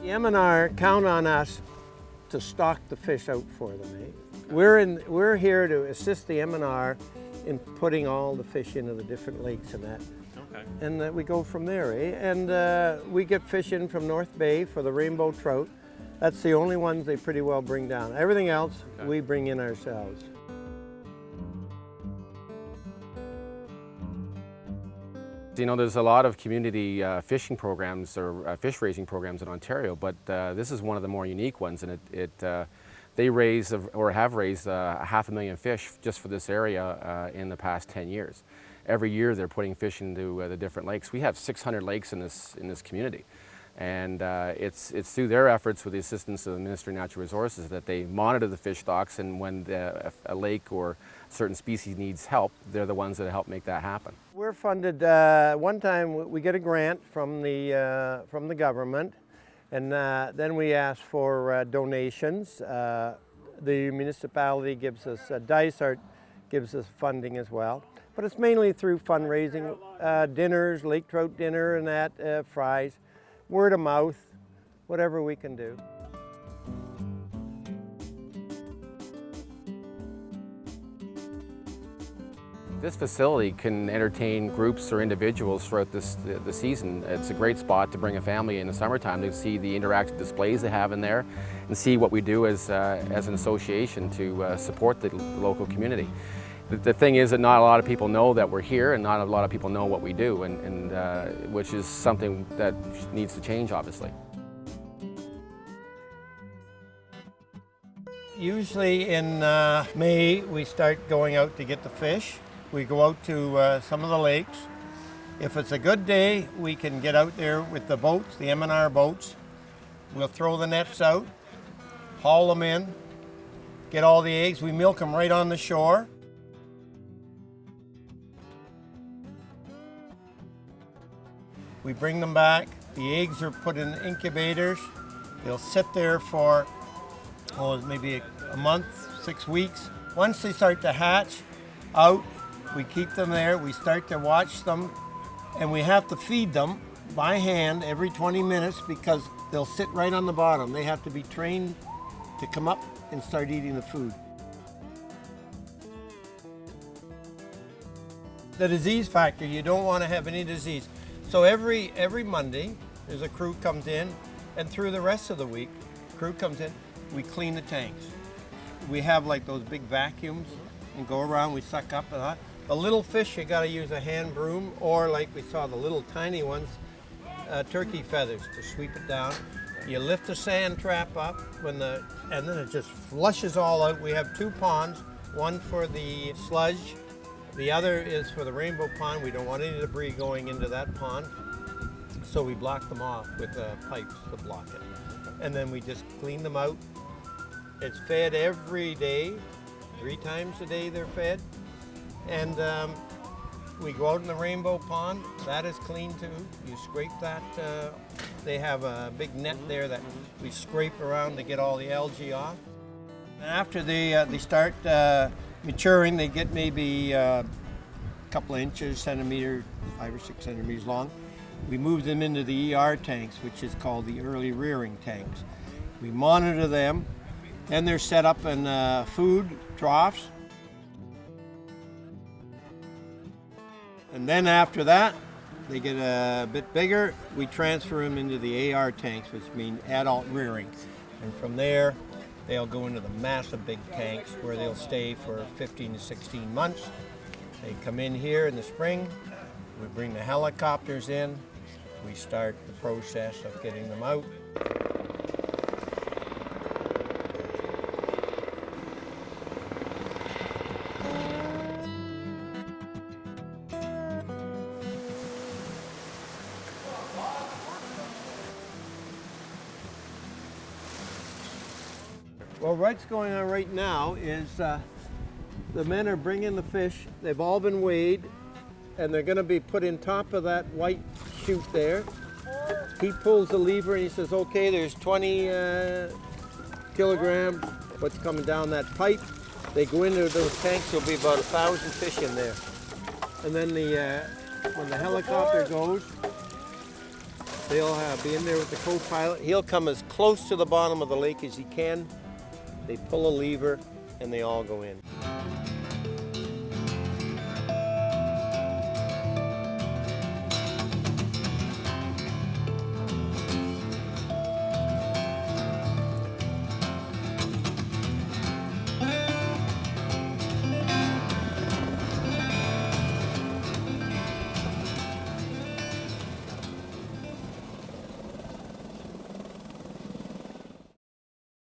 The M&R count on us to stock the fish out for them. We're here to assist the M&R in putting all the fish into the different lakes and that. Okay. And we go from there. And we get fish in from North Bay for the rainbow trout. That's the only ones they pretty well bring down. Everything else we bring in ourselves. You know, there's a lot of community fishing programs or fish raising programs in Ontario, but this is one of the more unique ones, and they raise or have raised 500,000 fish just for this area in the past 10 years. Every year they're putting fish into the different lakes. We have 600 lakes in this community, and it's through their efforts with the assistance of the Ministry of Natural Resources that they monitor the fish stocks, and when a lake or certain species needs help, they're the ones that help make that happen. We're funded, one time we get a grant from the government, and then we ask for donations. The municipality gives us, Dysart gives us funding as well. But it's mainly through fundraising, dinners, lake trout dinner and that, fries, word of mouth, whatever we can do. This facility can entertain groups or individuals throughout the season. It's a great spot to bring a family in the summertime to see the interactive displays they have in there and see what we do as an association to support the local community. The thing is that not a lot of people know that we're here, and not a lot of people know what we do, and which is something that needs to change, obviously. Usually in May we start going out to get the fish. We go out to some of the lakes. If it's a good day, we can get out there with the boats, the M&R boats. We'll throw the nets out, haul them in, get all the eggs. We milk them right on the shore. We bring them back. The eggs are put in incubators. They'll sit there for maybe a month, 6 weeks. Once they start to hatch out, we keep them there. We start to watch them, and we have to feed them by hand every 20 minutes because they'll sit right on the bottom. They have to be trained to come up and start eating the food. The disease factor, you don't want to have any disease. So every Monday, there's a crew comes in, and through the rest of the week, crew comes in, we clean the tanks. We have like those big vacuums and go around, we suck up and that. The little fish, you gotta use a hand broom, or like we saw the little tiny ones, turkey feathers to sweep it down. You lift the sand trap up, and then it just flushes all out. We have 2 ponds, one for the sludge, the other is for the rainbow pond. We don't want any debris going into that pond, so we block them off with pipes to block it. And then we just clean them out. It's fed every day, 3 times a day they're fed. And we go out in the rainbow pond, that is clean too. You scrape that, they have a big net there that we scrape around to get all the algae off. And after they start maturing, they get maybe a couple of inches, centimeter, 5 or 6 centimeters long. We move them into the ER tanks, which is called the early rearing tanks. We monitor them, then they're set up in food troughs. And then after that, they get a bit bigger. We transfer them into the AR tanks, which mean adult rearing. And from there, they'll go into the massive big tanks where they'll stay for 15 to 16 months. They come in here in the spring. We bring the helicopters in. We start the process of getting them out. Well, what's going on right now is the men are bringing the fish. They've all been weighed, and they're going to be put in top of that white chute there. He pulls the lever and he says, okay, there's 20 kilograms. What's coming down that pipe? They go into those tanks. There'll be about 1,000 fish in there. And then when the helicopter goes, They'll be in there with the co-pilot. He'll come as close to the bottom of the lake as he can. They pull a lever and they all go in.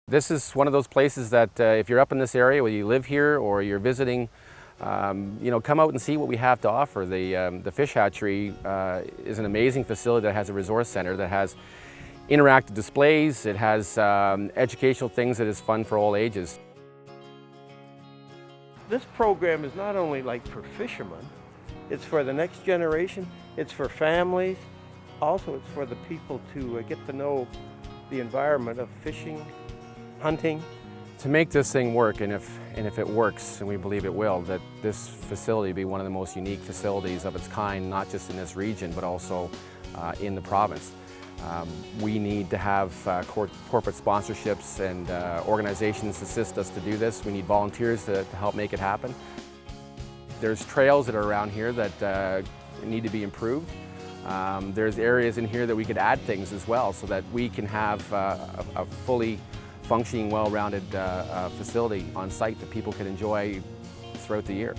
This is one of those places that if you're up in this area, whether you live here or you're visiting, you know, come out and see what we have to offer. The fish hatchery is an amazing facility that has a resource center that has interactive displays. It has educational things that is fun for all ages. This program is not only like for fishermen, it's for the next generation, it's for families, also it's for the people to get to know the environment of fishing, hunting. To make this thing work, and if it works, and we believe it will, that this facility be one of the most unique facilities of its kind, not just in this region, but also in the province. We need to have corporate sponsorships and organizations assist us to do this. We need volunteers to help make it happen. There's trails that are around here that need to be improved. There's areas in here that we could add things as well so that we can have a fully functioning, well-rounded facility on site that people can enjoy throughout the year.